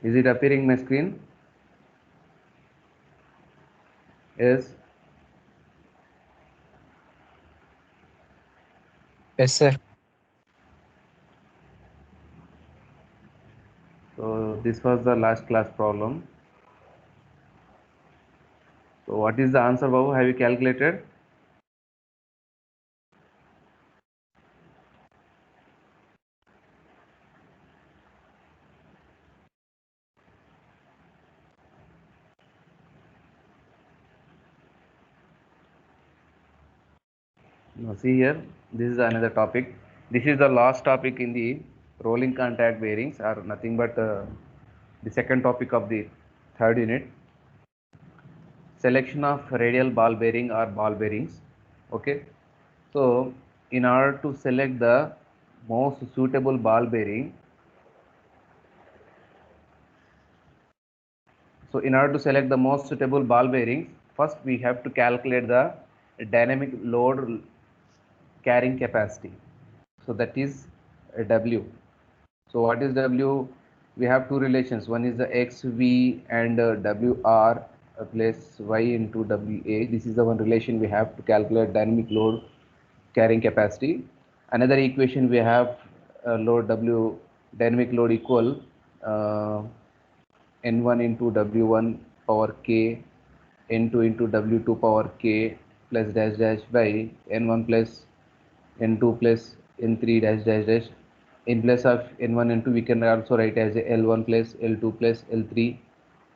Is it appearing my screen? Yes. Yes, sir. So this was the last class problem. So what is the answer, Babu? Have you calculated? Now see here, this is another topic. This is the last topic in the rolling contact bearings, or nothing but the second topic of the third unit. Selection of radial ball bearing or ball bearings. Okay. So in order to select the most suitable ball bearing, so in order to select the most suitable ball bearings, first we have to calculate the dynamic load carrying capacity. So that is W. So what is W? We have two relations. One is the XV and WR plus Y into WA. This is the one relation we have to calculate dynamic load carrying capacity. Another equation we have load W, dynamic load equal uh, N1 into W1 power K, N2 into W2 power K plus dash dash by N1 plus N2 plus N3 dash dash dash. In place of N1 N2 we can also write as L1 plus L2 plus L3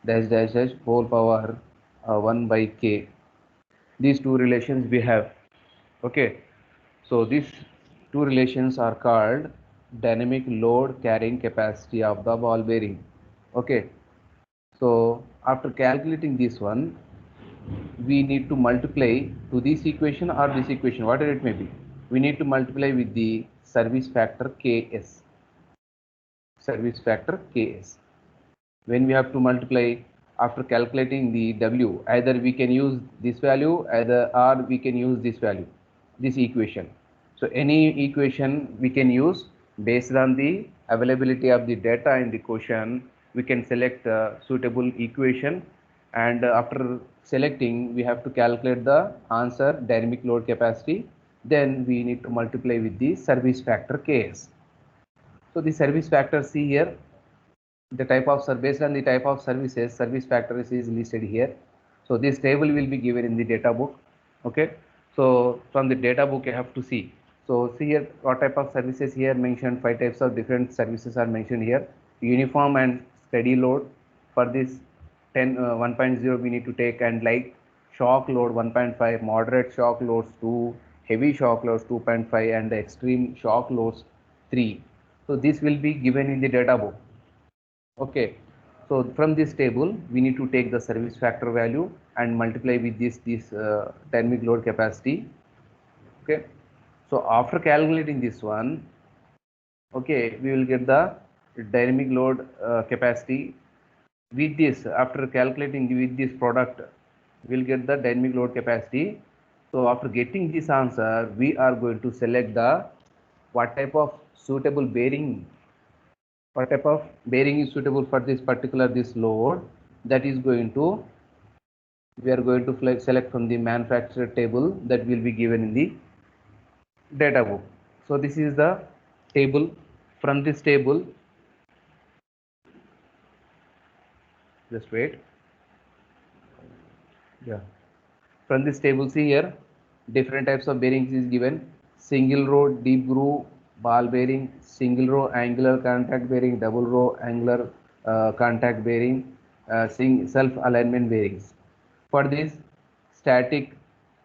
dash dash dash whole power 1 by K. These two relations we have. Okay, so these two relations are called dynamic load carrying capacity of the ball bearing. Okay, so after calculating this one, we need to multiply to this equation or this equation, whatever it may be. We need to multiply with the service factor Ks. Service factor Ks. When we have to multiply after calculating the W, either we can use this value, either or we can use this value, this equation. So any equation we can use based on the availability of the data in the question. We can select a suitable equation, and after selecting we have to calculate the answer dynamic load capacity. Then we need to multiply with the service factor Ks. So the service factor, see here, the type of based on the type of services, service factors is listed here. So this table will be given in the data book. Okay, so from the data book you have to see. So see here what type of services here mentioned. 5 types of different services are mentioned here. Uniform and steady load. For this 1.0 we need to take, and light shock load 1.5, moderate shock loads 2, heavy shock loads 2.5, and the extreme shock loads 3. So this will be given in the data book. Okay, so from this table we need to take the service factor value and multiply with this dynamic load capacity. Okay, so after calculating this one, okay, we will get the dynamic load capacity. With this, after calculating with this product, we will get the dynamic load capacity. So after getting this answer, we are going to select the what type of suitable bearing, what type of bearing is suitable for this particular this load. That is going to, we are going to select from the manufacturer table that will be given in the data book. So this is the table. From this table, just wait, yeah, from this table, see here different types of bearings is given. Single row deep groove ball bearing, single row angular contact bearing, double row angular contact bearing, self alignment bearings. For this, static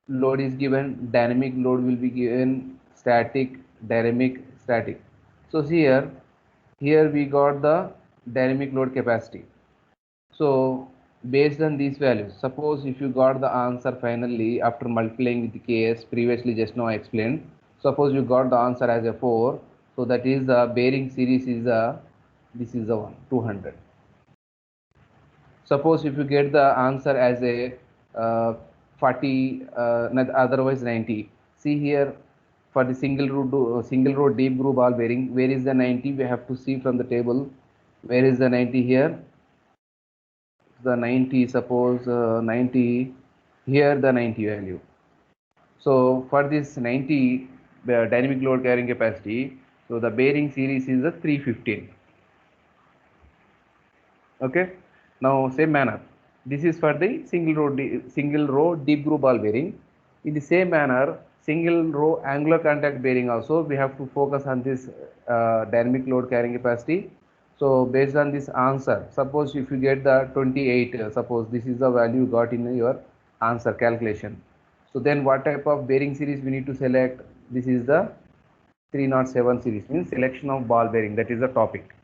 load is given, dynamic load will be given, static, dynamic, static. So here we got the dynamic load capacity. So based on these values, suppose if you got the answer finally after multiplying with the Ks, previously just now I explained, suppose you got the answer as a 4, so that is the bearing series is a, this is the one 200. Suppose if you get the answer as a 40, otherwise 90. See here, for the single row deep groove ball bearing, where is the 90? We have to see from the table. Where is the 90 here? the 90, suppose 90, here the 90 value. So for this 90 dynamic load carrying capacity, so the bearing series is a 315. Okay. Now same manner, this is for the single row deep groove ball bearing. In the same manner, single row angular contact bearing also we have to focus on this dynamic load carrying capacity. So based on this answer, suppose if you get the 28, suppose this is the value you got in your answer calculation. So then what type of bearing series we need to select? This is the 307 series, means selection of ball bearing, that is the topic.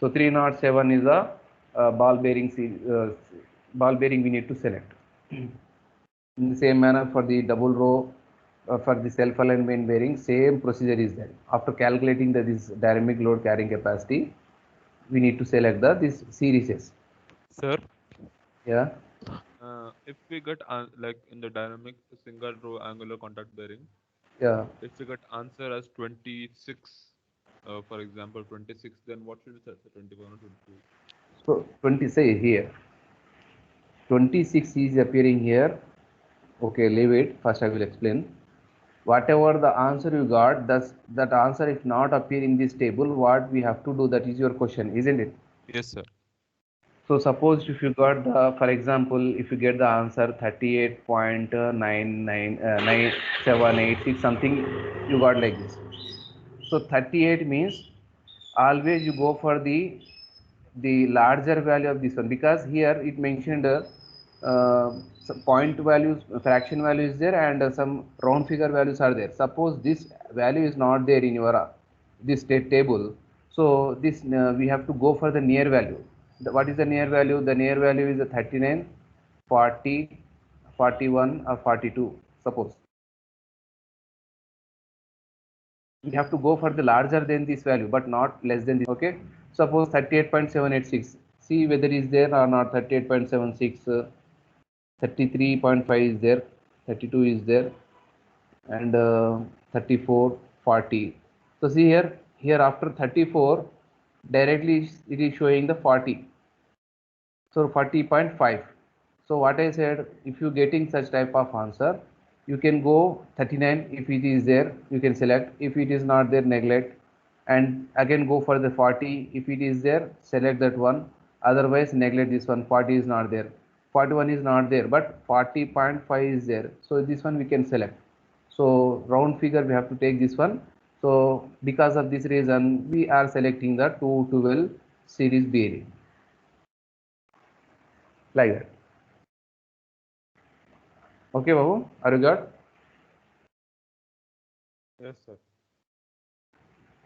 So 307 is a ball bearing we need to select. In the same manner for the double row, for the self-aligned main bearing, same procedure is there. After calculating this dynamic load carrying capacity, we need to select this series. Sir, Yeah. if we get like in the dynamic single row angular contact bearing, Yeah. if we get answer as 26, for example 26, then what should we set? 21 or 22? So 20, say here 26 is appearing here. Okay, leave it. First I will explain. Whatever the answer you got, that answer if not appear in this table, what we have to do, that is your question, isn't it? Yes, sir. So suppose if you got the, for example, if you get the answer 38.99786 something, you got like this. So 38 means always you go for the larger value of this one, because here it mentioned some point values, fraction value is there, and some round figure values are there. Suppose this value is not there in your this state table, so this we have to go for the near value. What is the near value? The near value is 39, 40, 41 or 42, suppose. We have to go for the larger than this value but not less than this. Okay, suppose 38.786, see whether is there or not. 38.76, 33.5 is there, 32 is there, and 34, 40. So see here after 34 directly it is showing the 40, so 40.5. So what I said, if you getting such type of answer, you can go 39. If it is there, you can select. If it is not there, neglect, and again go for the 40. If it is there, select that one. Otherwise neglect this one. 40 is not there, 41 is not there, but 40.5 is there, so this one we can select. So round figure we have to take this one. So because of this reason we are selecting the 212 series bearing, like that. Okay, Babu, are you got? Yes, sir.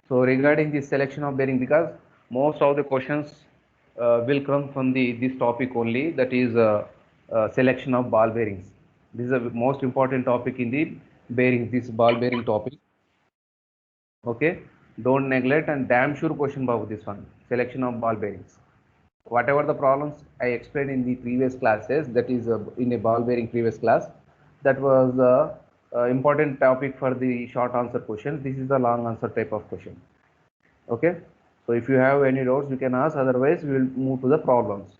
So regarding the selection of bearing, because most of the questions will come from this topic only, that is selection of ball bearings. This is the most important topic in the bearings, this ball bearing topic. Okay, don't neglect, and damn sure question about this one, selection of ball bearings. Whatever the problems I explained in the previous classes, that is in a ball bearing previous class, that was the important topic for the short answer questions. This is the long answer type of question. Okay, so if you have any doubts you can ask, otherwise we will move to the problems.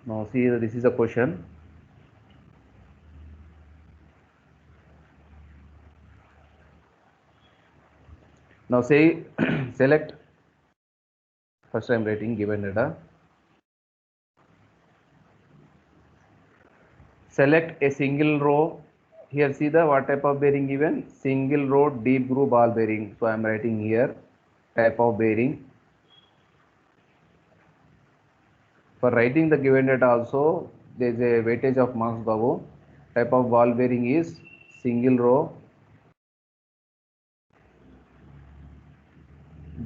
Now see, this is a question. Now say select, first I am writing given data, select a single row. Here see the what type of bearing given, single row deep groove ball bearing. So I am writing here type of bearing. For writing the given data also, there is a weightage of marks, Babu. Type of ball bearing is single row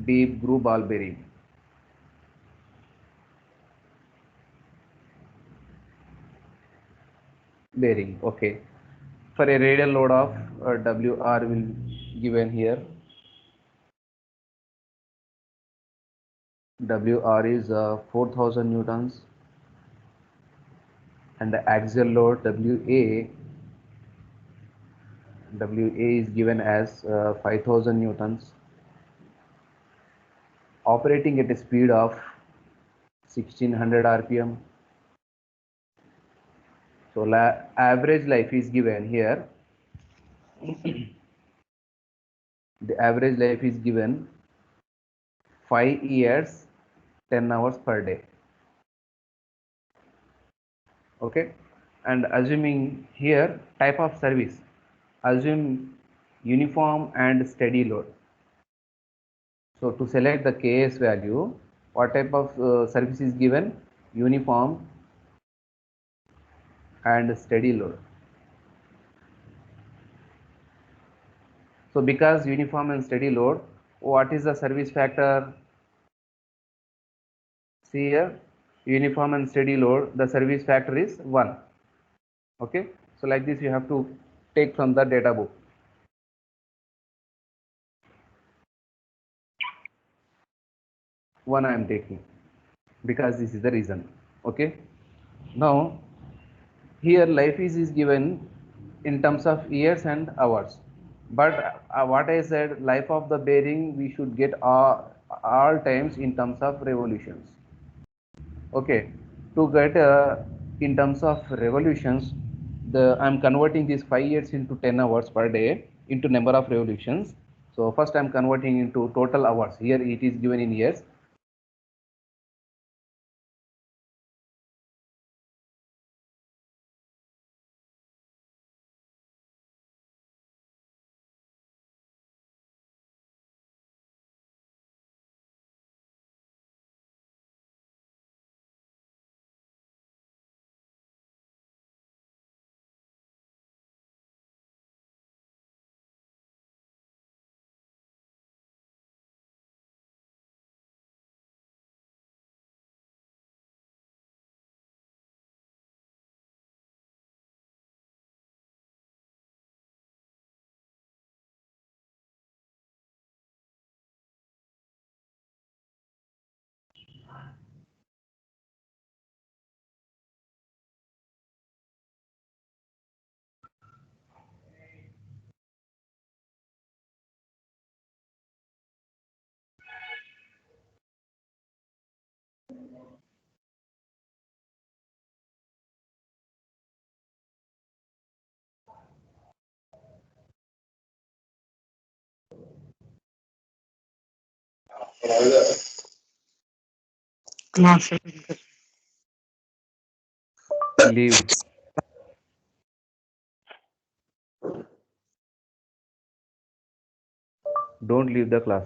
deep groove ball bearing. Bearing, okay. For a radial load of WR will given here. WR is 4000 newtons, and the axial load WA is given as 5000 newtons, operating at a speed of 1600 rpm. So average life is given here. The average life is given 5 years, 10 hours per day. Okay, and assuming here type of service, assume uniform and steady load. So to select the KS value, what type of service is given? Uniform and steady load. So because uniform and steady load, what is the service factor? See here, uniform and steady load, the service factor is 1. Okay, so like this you have to take from the data book. 1 I am taking because this is the reason. Okay, now here life is given in terms of years and hours, but what I said, life of the bearing we should get all times in terms of revolutions. Okay, to get in terms of revolutions, I'm converting these 5 years into 10 hours per day into number of revolutions. So first I'm converting into total hours. Here it is given in years. Class. Leave. Don't leave the class.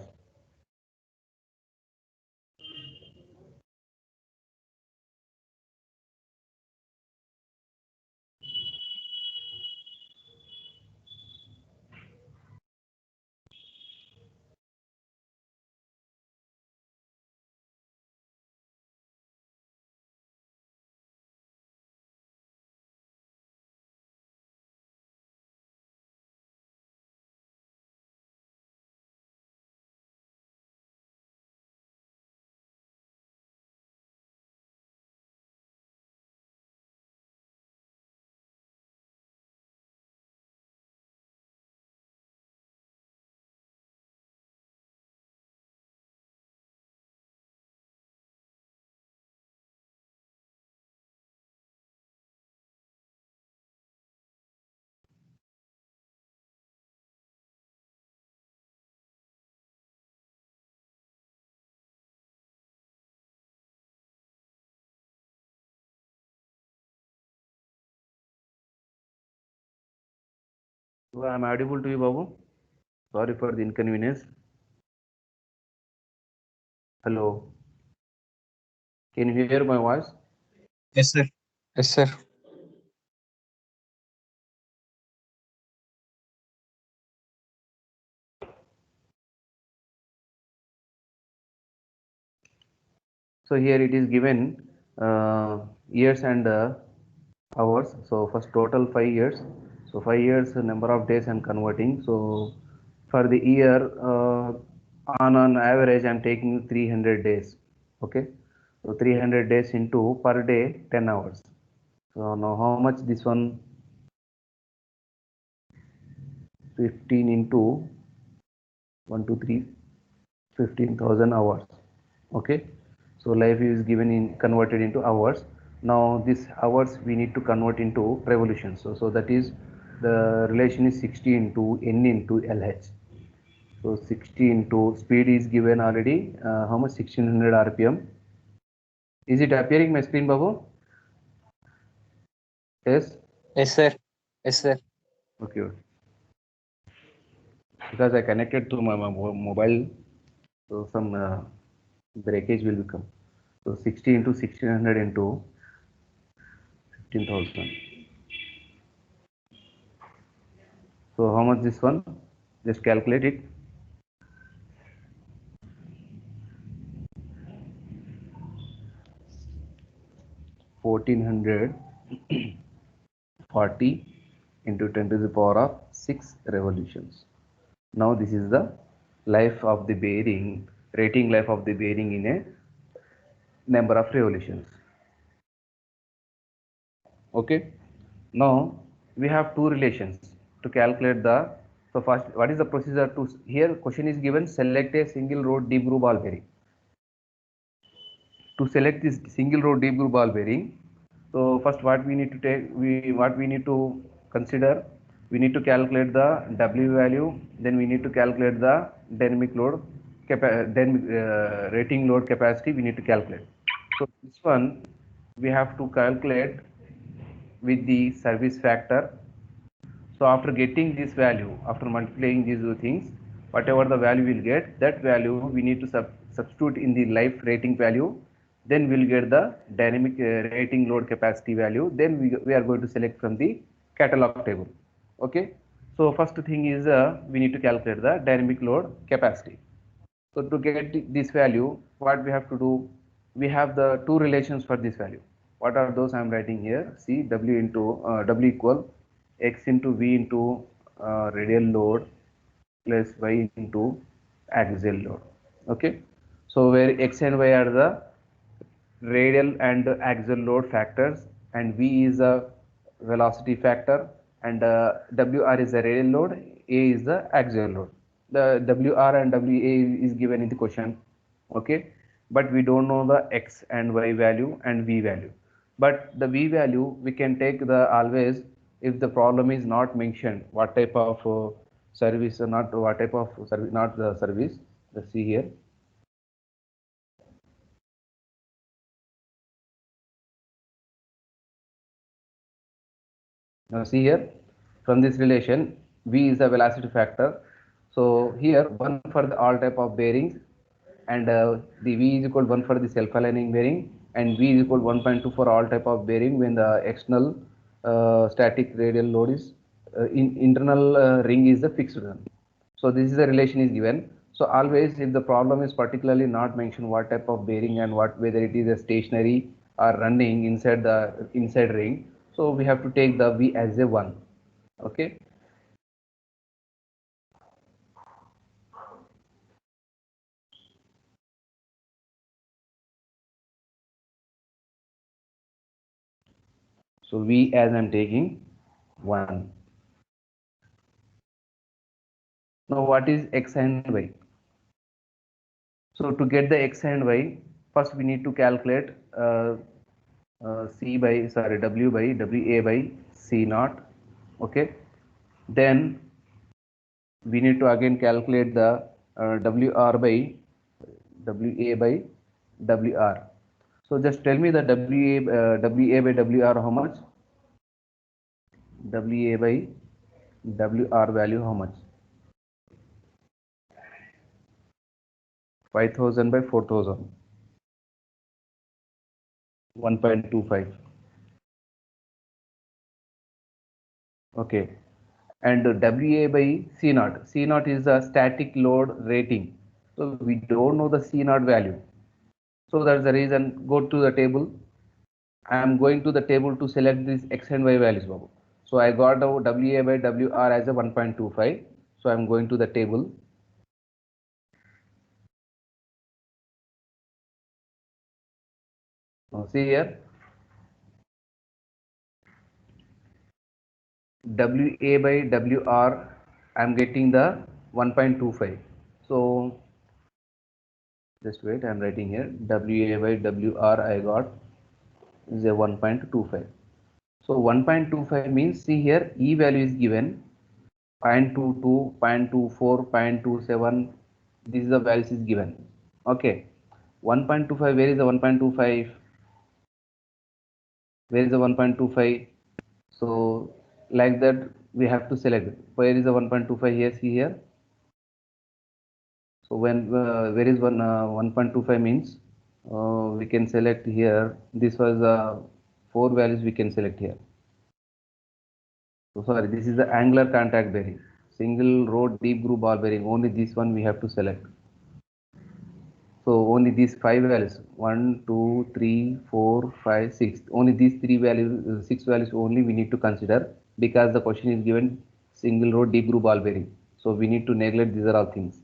I'm audible to you, Babu. Sorry for the inconvenience. Hello. Can you hear my voice? Yes, sir. Yes, sir. So here it is given years and hours. So first total 5 years. So 5 years number of days I'm converting. So for the year on average I'm taking 300 days. Okay. So 300 days into per day 10 hours. So now how much this one? 15 into 1 2 3 15,000 hours. Okay, so life is given in converted into hours. Now this hours we need to convert into revolutions. So that is the relation is 60 into n into LH. So 60 into speed is given already. How much? 1600 RPM. Is it appearing my screen, Babu? Yes. Yes, sir. Yes, sir. Okay. Because I connected to my mobile, so some breakage will become. So 60 into 1600 into 15,000. So how much this one? Just calculate it. 1440 into 10 to the power of 6 revolutions. Now this is the life of the bearing, rating life of the bearing in a number of revolutions. Okay. Now we have two relations to calculate the. So first, what is the procedure to here? Question is given. Select a single rod deep groove ball bearing. To select this single rod deep groove ball bearing, so first what we need to take, what we need to consider, we need to calculate the W value, then we need to calculate the dynamic load rating load capacity we need to calculate. So this one we have to calculate with the service factor. So after getting this value, after multiplying these two things, whatever the value we'll get, that value we need to substitute in the life rating value. Then we'll get the dynamic rating load capacity value. Then we are going to select from the catalog table. Okay. So first thing is we need to calculate the dynamic load capacity. So to get this value, what we have to do, we have the two relations for this value. What are those? I am writing here. See, W into W equal X into V into radial load plus Y into axial load. Okay. So where X and Y are the radial and axial load factors, and V is the velocity factor, and WR is the radial load, A is the axial load. The WR and WA is given in the question. Okay, but we don't know the X and Y value and V value. But the V value we can take the always, if the problem is not mentioned what type of service, not what type of service, not the service. Let's see here. Now see here, from this relation, V is the velocity factor. So here 1 for the all type of bearings, and the V is equal 1 for the self-aligning bearing, and V is equal 1.2 for all type of bearing when the external static radial load is internal ring is the fixed one. So this is the relation is given. So always if the problem is particularly not mentioned what type of bearing and what, whether it is a stationary or running inside the inside ring, so we have to take the V as a 1. Okay. So V as I'm taking 1. Now what is X and Y? So to get the X and Y, first we need to calculate W by WA by C naught. Okay. Then we need to again calculate the WR by WA by WR. So just tell me the WA by WR how much? WA by WR value how much? 5000 by 4000. 1.25. Okay. And WA by C naught. C naught is the static load rating. So we don't know the C naught value. So that's the reason go to the table. I am going to the table to select these X and Y values. Babu. So I got the WA by WR as a 1.25. So I am going to the table. Now see here. WA by WR, I am getting the 1.25. So Just wait, I'm writing here. WA by WR I got is a 1.25. So 1.25 means, see here, E value is given 0.22, 0.24, 0.27. This is the values is given. Okay. 1.25, where is the 1.25? Where is the 1.25? So like that we have to select. Where is the 1.25 here? See here. So when where is 1.25 means we can select here. This was 4 values we can select here. So sorry, this is the angular contact bearing, single row deep groove ball bearing. Only this one we have to select. So only these 5 values, 1, 2, 3, 4, 5, 6. Only these 3 values, 6 values only we need to consider, because the question is given single row deep groove ball bearing. So we need to neglect these are all things.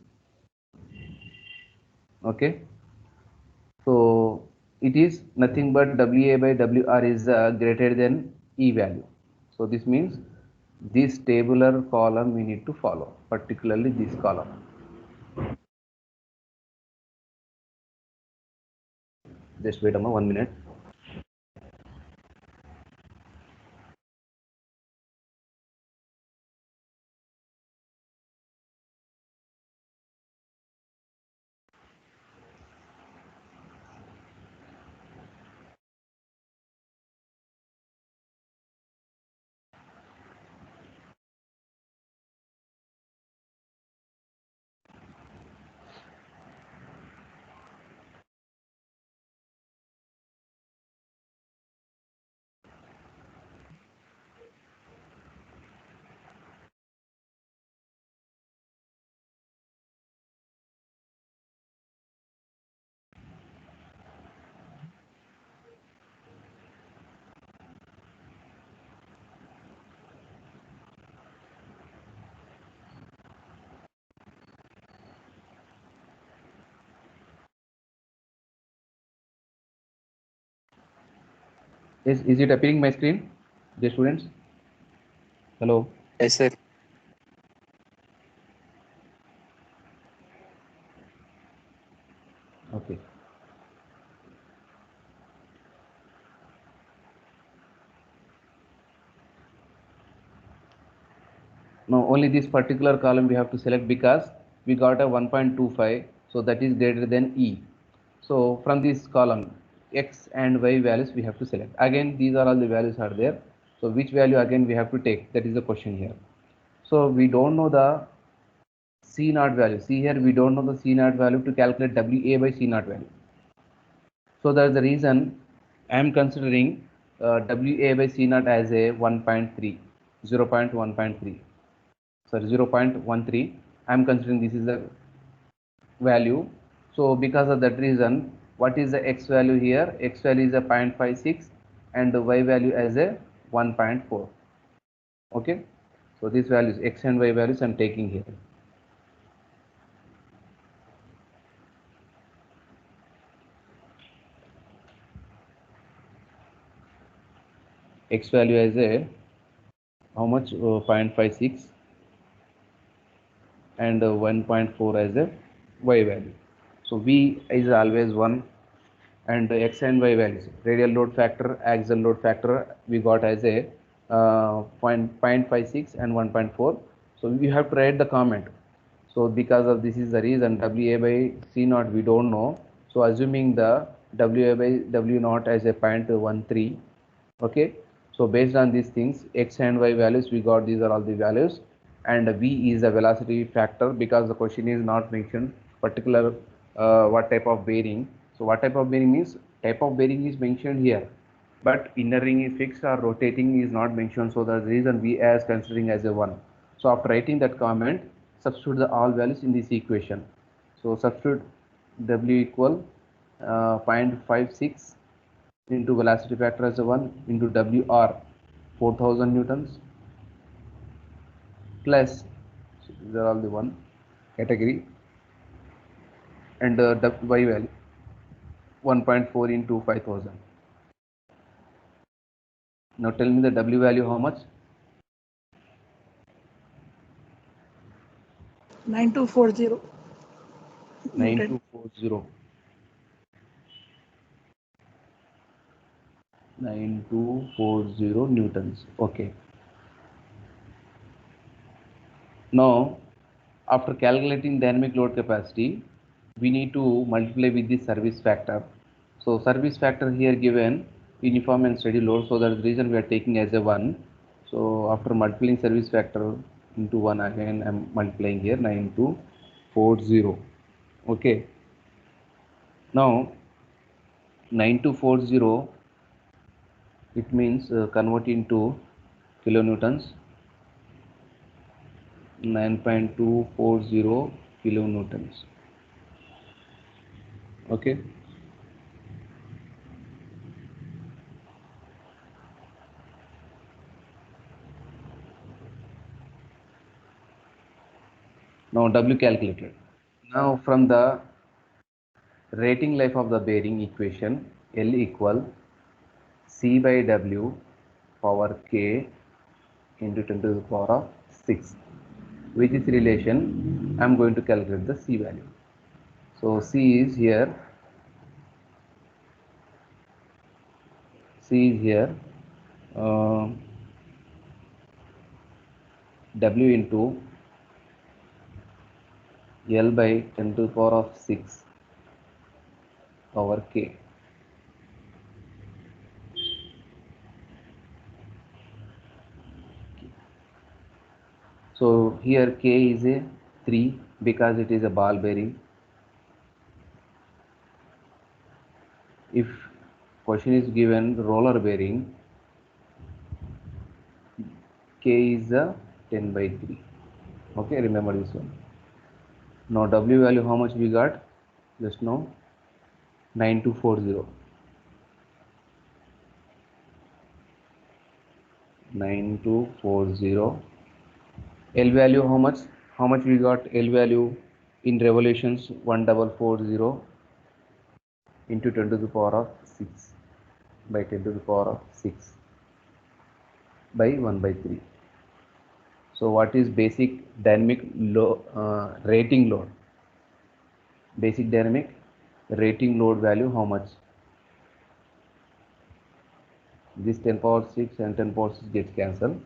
Okay. So it is nothing but WA by WR is greater than E value. So this means this tabular column we need to follow, particularly this column. Just wait a moment, 1 minute. Is it appearing my screen, dear students? Hello. Yes, sir. Okay. Now only this particular column we have to select, because we got a 1.25, so that is greater than E. So from this column, X and Y values we have to select. Again, these are all the values are there. So which value again we have to take? That is the question here. So we don't know the C naught value. See here, we don't know the C naught value to calculate WA by C naught value. So that's the reason I am considering WA by C naught as a 1.3, 0.1.3. Sorry, 0.13. I am considering this is the value. So because of that reason, what is the X value here? X value is a 0.56 and the Y value as a 1.4. Okay. So these values, X and Y values, I am taking here. X value as a how much? 0.56 and 1.4 as a Y value. So V is always 1, and X and Y values, radial load factor, axial load factor, we got as a 0.56 and 1.4. So we have to write the comment. So because of this is the reason WA by C naught we don't know. So assuming the WA by W naught as a 0.13. Okay. So based on these things, X and Y values we got, these are all the values, and V is the velocity factor, because the question is not mentioned particular what type of bearing. So what type of bearing means, type of bearing is mentioned here, but inner ring is fixed or rotating is not mentioned. So the reason we as considering as a 1. So after writing that comment, substitute the all values in this equation. So substitute W equal 0.56 into velocity factor as a 1 into WR 4000 newtons plus, so these are all the one category, and Y value 1.4 into 5000. Now tell me the W value how much? 9240. 9240. 9240 newtons. Okay. Now, after calculating dynamic load capacity, we need to multiply with the service factor. So service factor here given uniform and steady load. So that's the reason we are taking as a 1. So after multiplying service factor into 1 again, I'm multiplying here 9240. Okay. Now 9240, it means convert into kilonewtons. 9.240 kilonewtons. Okay. Now W calculated. Now from the rating life of the bearing equation, L equal C by W power K into 10 to the power of 6. With this relation, I am going to calculate the C value. So C is here. W into L by 10 to the power of 6 power K. So here K is a 3 because it is a ball bearing. If question is given roller bearing, K is a 10 by 3. Okay, remember this one. Now W value how much we got? Just now 9240. 9240. L value how much? How much we got L value in revolutions? 1440 into 10 to the power of 6 by 10 to the power of 6 by 1 by 3. So what is basic dynamic rating load? Basic dynamic rating load value how much? This 10 power 6 and 10 power 6 gets cancelled.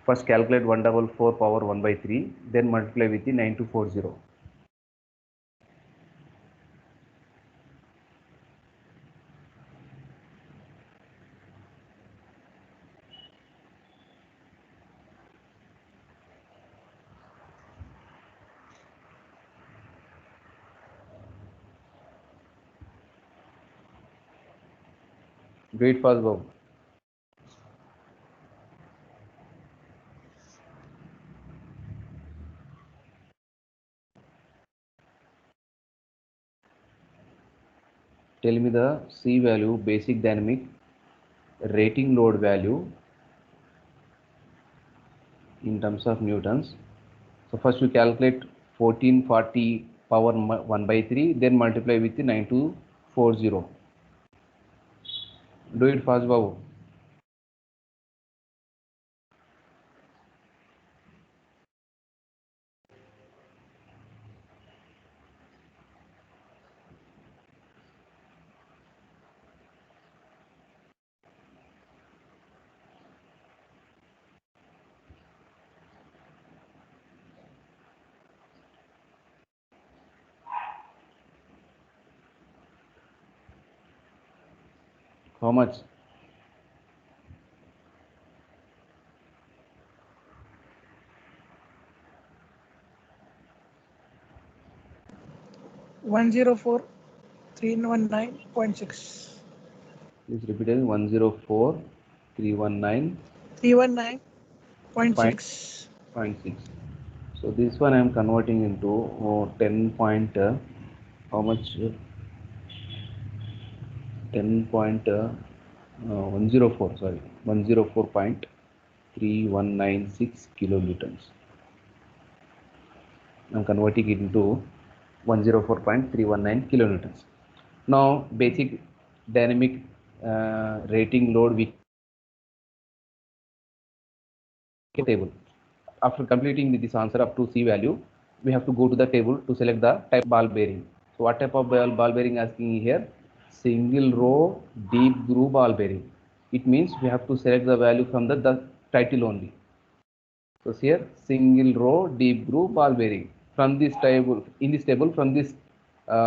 First calculate 144 power 1 by 3, then multiply with the 9240. Do it fast, Bob. Tell me the C value, basic dynamic rating load value in terms of newtons. So first we calculate 1440 power 1 by 3, then multiply with the 9240. Do it fast, Babu. How much? $104,319.6. Please repeat it. 104,319. 319.6. 0.6. So this one I am converting into 10 point how much 10.104, sorry, 104.3196 kilonewtons. I am converting it into 104.319 kilonewtons. Now basic dynamic rating load we table. After completing this answer up to C value, we have to go to the table to select the type ball bearing. So what type of ball bearing asking here? single row deep groove ball bearing. It means we have to select the value from the title only. So here single row deep groove ball bearing from this table, in this table, from this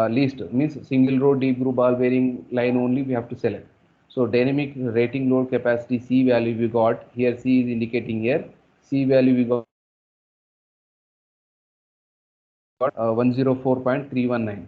list, means single row deep groove ball bearing line only we have to select. So dynamic rating load capacity C value we got here. C is indicating here. C value we got 104.319.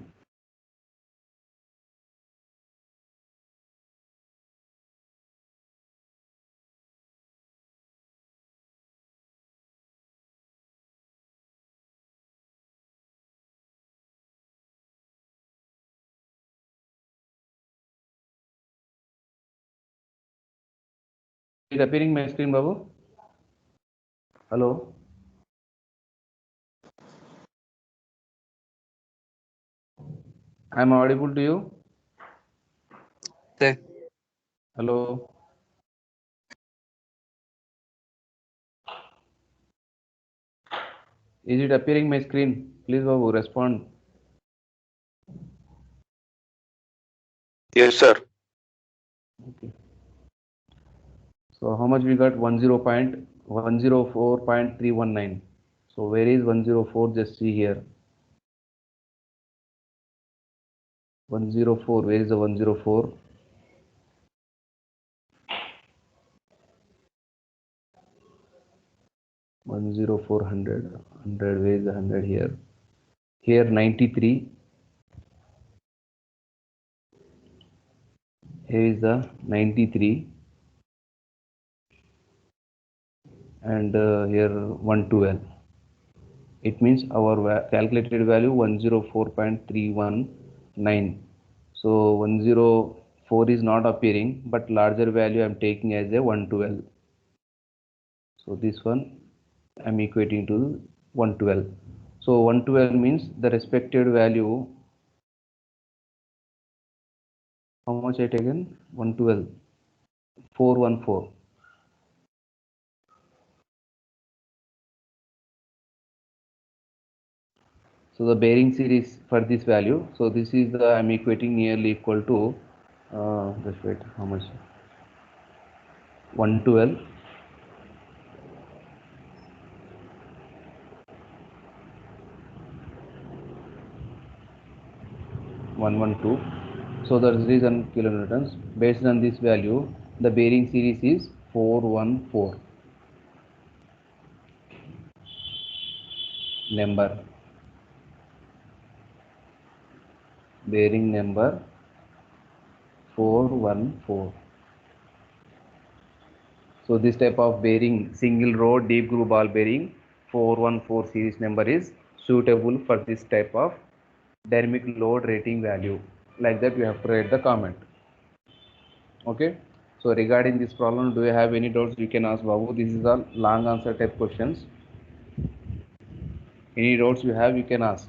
Is it appearing my screen, Babu? Hello. I am audible to you? Sir. Hello. Is it appearing my screen? Please, Babu, respond. Yes, sir. Okay. So how much we got? 104.319. So where is 104? Just see here. 104. Where is the 104? One zero four hundred. Where is the 100 here? Here 93. Here is the 93. And here 112. It means our calculated value 104.319. So 104 is not appearing, but larger value I am taking as a 112. So this one I am equating to 112. So 112 means the respected value. How much I taken? 112. 414. So the bearing series for this value. So this is the I am equating nearly equal to just wait, how much? 112 112. So the reason kilonewtons. Based on this value, the bearing series is 414 number. Bearing number 414. So this type of bearing, single row deep groove ball bearing 414 series number is suitable for this type of dynamic load rating value. Like that we have to write the comment. Okay. So regarding this problem, do you have any doubts? You can ask Babu. This is a long answer type questions. Any doubts you have, you can ask.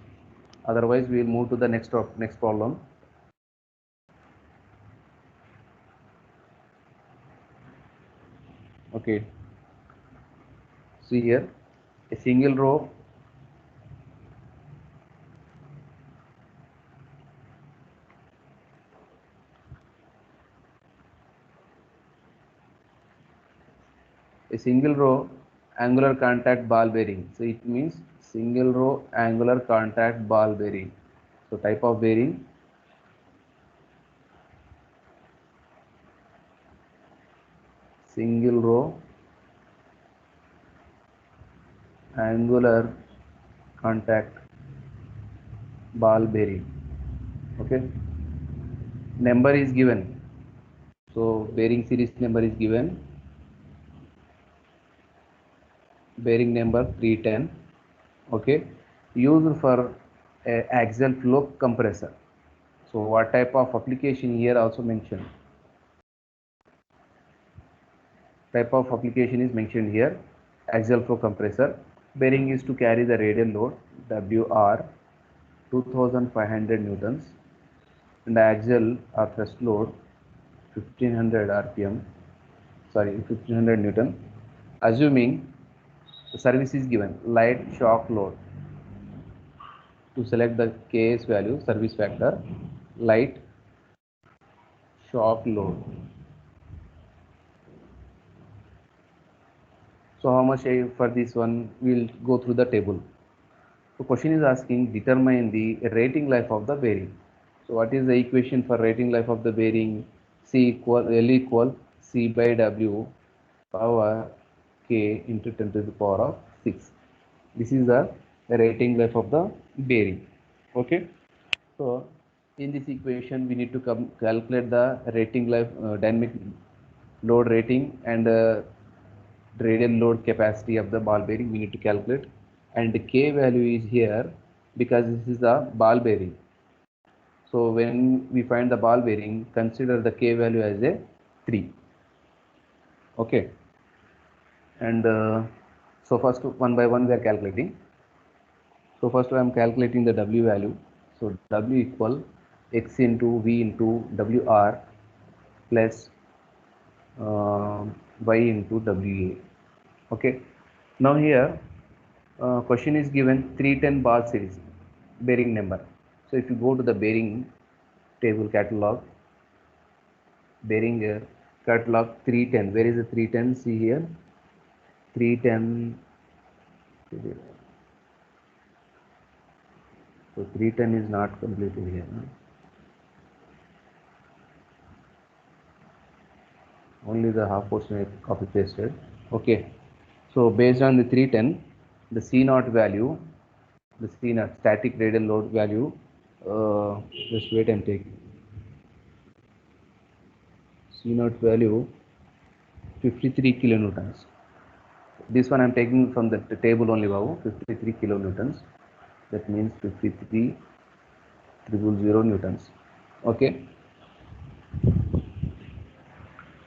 Otherwise, we will move to the next problem. Okay. See here, a single row angular contact ball bearing. So it means single row angular contact ball bearing. So type of bearing, single row angular contact ball bearing. Okay. Number is given. So bearing series number is given. Bearing number 310. Okay. Used for axial flow compressor. So what type of application here also mentioned? Type of application is mentioned here. Axial flow compressor. Bearing is to carry the radial load WR 2500 newtons and axial or thrust load 1500 rpm. Sorry, 1500 newton. Assuming the service is given light shock load. To select the KS value, service factor, light shock load. So how much for this one? We'll go through the table. So question is asking determine the rating life of the bearing. So what is the equation for rating life of the bearing? L equal C by W power K into 10 to the power of 6. This is the rating life of the bearing. Okay. So in this equation we need to calculate the rating life, dynamic load rating and radial load capacity of the ball bearing we need to calculate, and the K value is here because this is a ball bearing. So when we find the ball bearing, consider the K value as a 3. Okay. And so first one by one we are calculating. So first I am calculating the W value. So W equal X into V into WR plus Y into WA. Okay. Now here question is given 310 bar series bearing number. So if you go to the bearing table catalog, bearing catalog 310, where is the 310? See here 310. So 310 is not completed here. No? Only the half portion is copy pasted. Okay. So based on the 310, the C0 value, the C0 static radial load value, just wait and take C0 value 53 kilonewtons. This one I am taking from the table only, Babu, 53 kilonewtons. That means 53,000 newtons. Okay.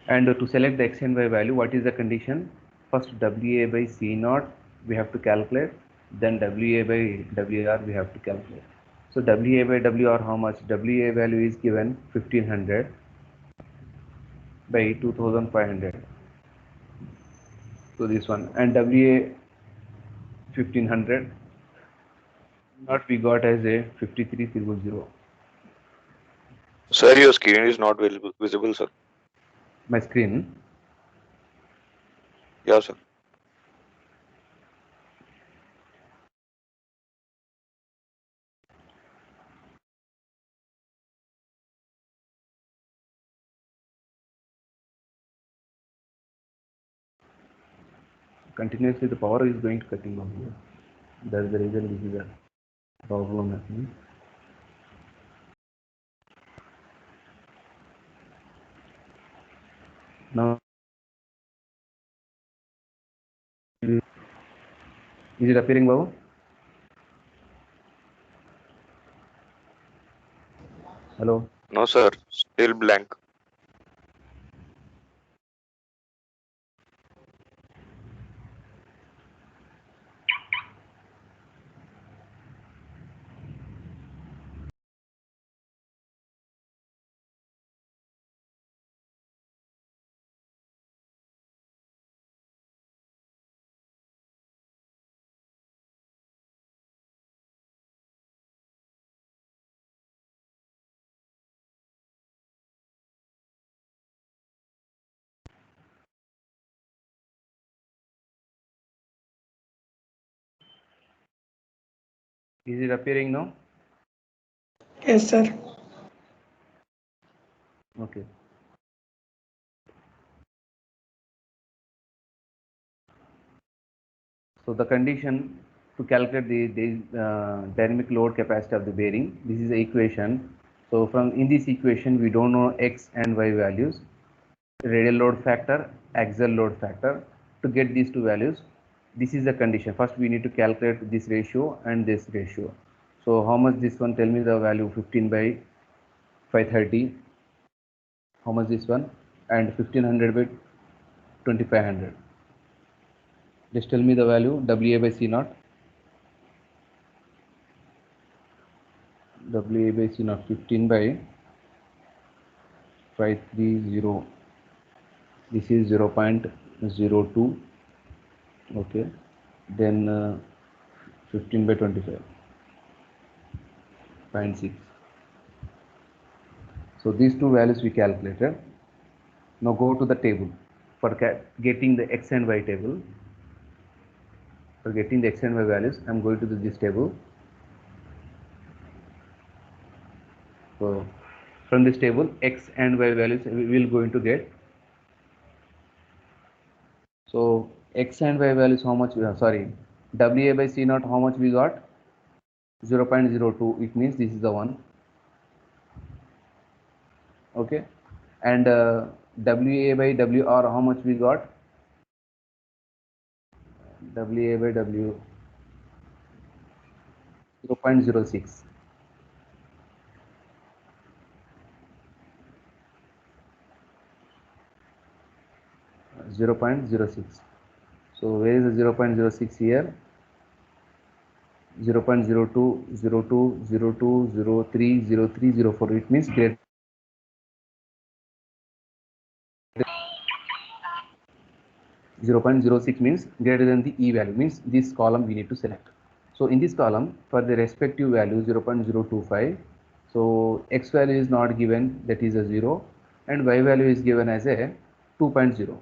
And to select the X and Y value, what is the condition? First WA by C0 we have to calculate, then WA by WR we have to calculate. So WA by WR how much? WA value is given 1500 by 2500. So this one, and WA 1500 not we got as a 53,000. Sir, your screen is not visible, sir. My screen. Yeah, sir. Continuously the power is going to cutting off here. That's the reason this is a problem happening. Now is it appearing, Babu? Hello. No, sir. Still blank. Is it appearing now? Yes, sir. Okay. So the condition to calculate the dynamic load capacity of the bearing, this is the equation. So from in this equation we don't know X and Y values, radial load factor, axial load factor. To get these two values, this is the condition. First we need to calculate this ratio and this ratio. So how much this one? Tell me the value. 15 by 530. How much this one? And 1500 by 2500. Just tell me the value. WA by C0. WA by C0 15 by 530. This is 0.02. Okay. Then 15 by 25. 0.6. So these two values we calculated. Now go to the table for getting the x and y table. For getting the x and y values, I am going to this table. So from this table, x and y values we will going to get. So x and y values, how much we have? Sorry, WA by C naught, how much we got? 0.02. It means this is the one. Okay, and WA by WR, how much we got? WA by W 0.06. So where is the 0.06 here? 0.02, 02, 02, 03, 03, 04. It means greater. 0.06 means greater than the E value, means this column we need to select. So in this column, for the respective value 0.025, so x value is not given, that is a 0, and y value is given as a 2.0.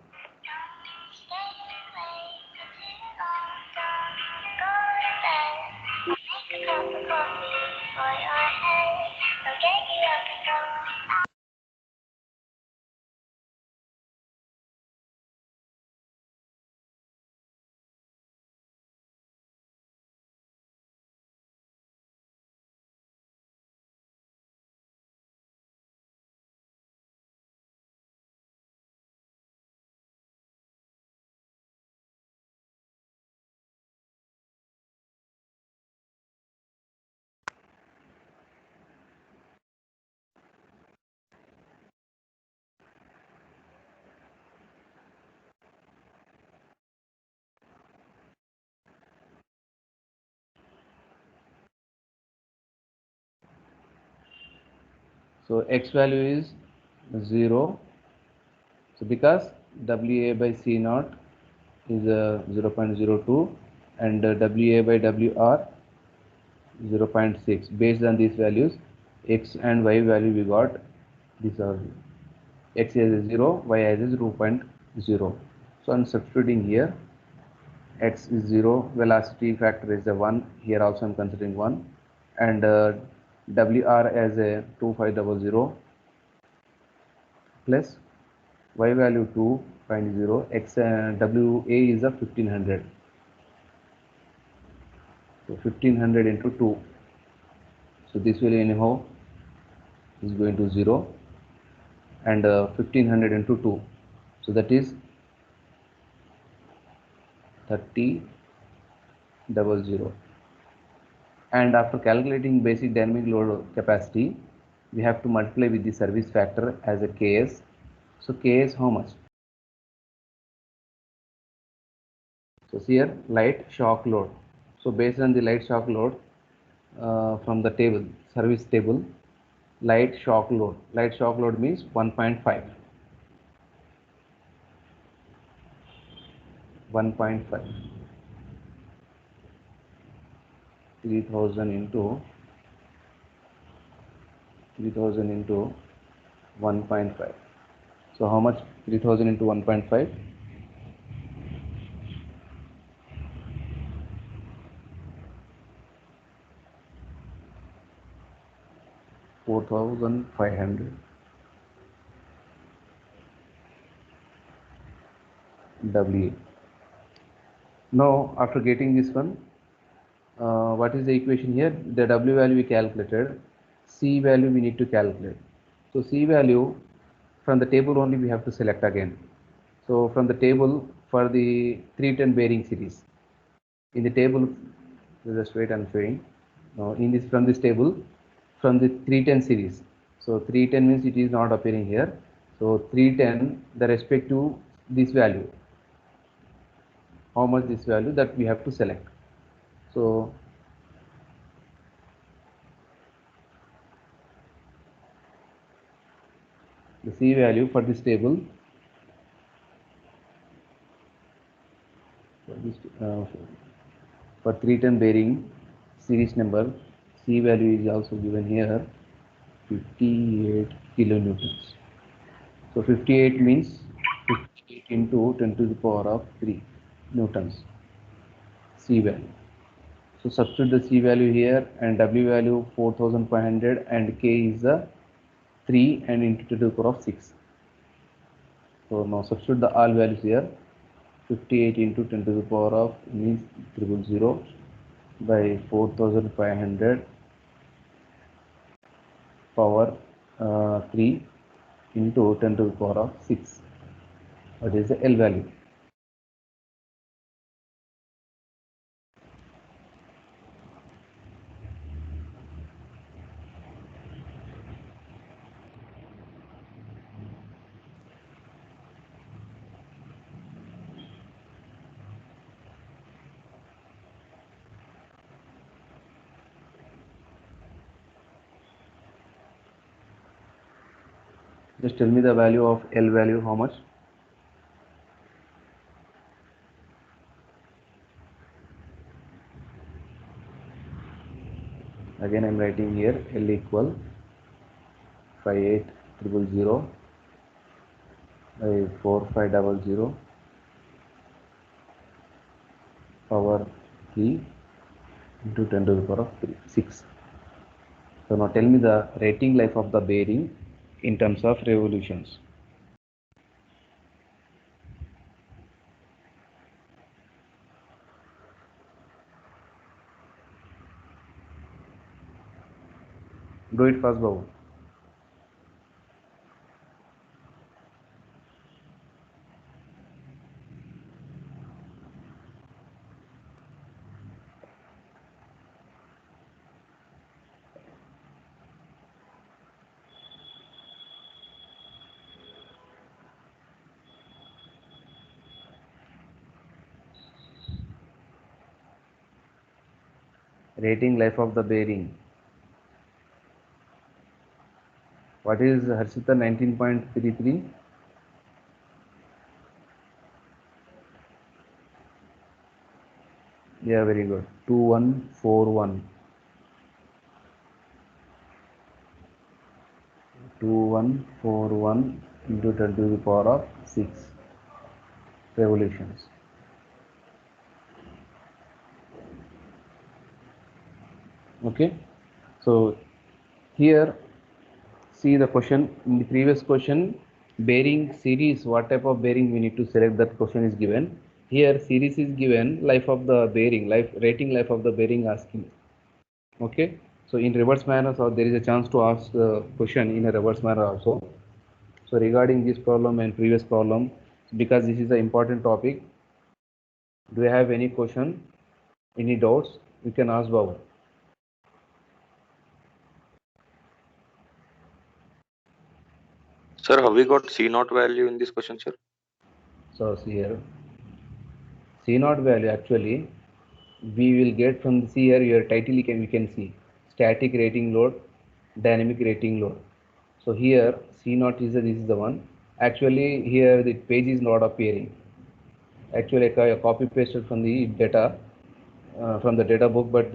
So x value is 0. So because WA by C naught is 0.02 and WA by WR 0.6. Based on these values, x and y value we got, these are x is 0, y is 0.0. So I'm substituting here, x is 0, velocity factor is a 1, here also I'm considering 1, and WR as a 2500 plus y value 2.0, x WA is a 1500. So 1500 into 2. So this will anyhow is going to 0, and 1500 into 2. So that is 30,000. And after calculating basic dynamic load capacity, we have to multiply with the service factor as a Ks. So Ks how much? So here light shock load. So based on the light shock load from the table, service table, light shock load means 1.5. 1.5. 3000 into 1.5. So how much 3000 into 1.5? 4,500 WA. Now after getting this one, what is the equation here? The W value we calculated, C value we need to calculate. So C value from the table only we have to select again. So from the table for the 310 bearing series, in the table, just wait, I'm showing. In this, from this table, from the 310 series. So 310 means it is not appearing here. So 310, the respective this value, how much this value, that we have to select. So the C value for this table, for 310 bearing series number, C value is also given here, 58 kilonewtons. So 58 means 58 into 10 to the power of 3 newtons C value. So substitute the C value here and W value 4500 and K is the 3 and into 10 to the power of 6. So now substitute the all values here. 58 into 10 to the power of means 000 by 4500 power 3 into 10 to the power of 6. What is the L value? Just tell me the value of L value, how much? Again I am writing here L equal 58000 by 4500 power 3 into 10 to the power of 6. So now tell me the rating life of the bearing in terms of revolutions. Do it fast, Babu. Rating life of the bearing. What is Harshita 19.33? Yeah, very good. 2141. 2141 into 10 to the power of 6 revolutions. Okay, so here see the question. In the previous question, bearing series, what type of bearing we need to select, that question is given. Here series is given, life of the bearing, rating life of the bearing asking. Okay, so in reverse manner, so there is a chance to ask the question in a reverse manner also. So regarding this problem and previous problem, because this is an important topic, do you have any question, any doubts? You can ask Babu. Sir, have we got C naught value in this question, sir? So see here, C naught value actually we will get from the here your title we can see static rating load, dynamic rating load. So here C naught is this is the one. Actually here the page is not appearing. Actually I copy pasted from the data from the data book, but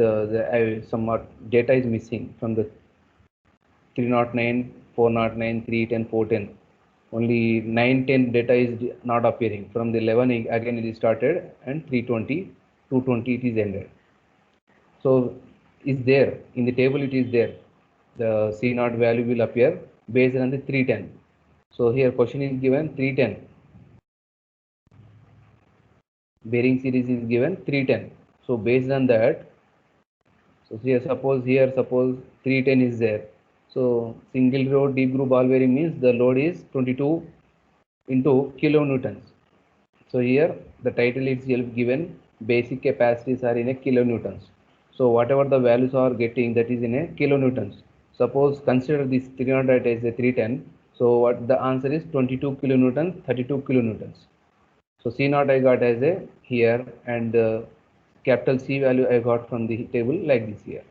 somewhat data is missing from the 309, 409, 310, 410. Only 910 data is not appearing. From the 11 again it is started and 320, 220 it is ended. So is there in the table, it is there. The C naught value will appear based on the 310. So here question is given 310. Bearing series is given 310. So based on that, so here suppose 310 is there. So single row deep groove ball bearing means the load is 22 into kilonewtons. So here the title itself given basic capacities are in a kilonewtons. So whatever the values are getting, that is in a kilonewtons. Suppose consider this 300 as a 310. So what the answer is 22 kilonewtons, 32 kilonewtons. So C naught I got as a here, and capital C value I got from the table like this here.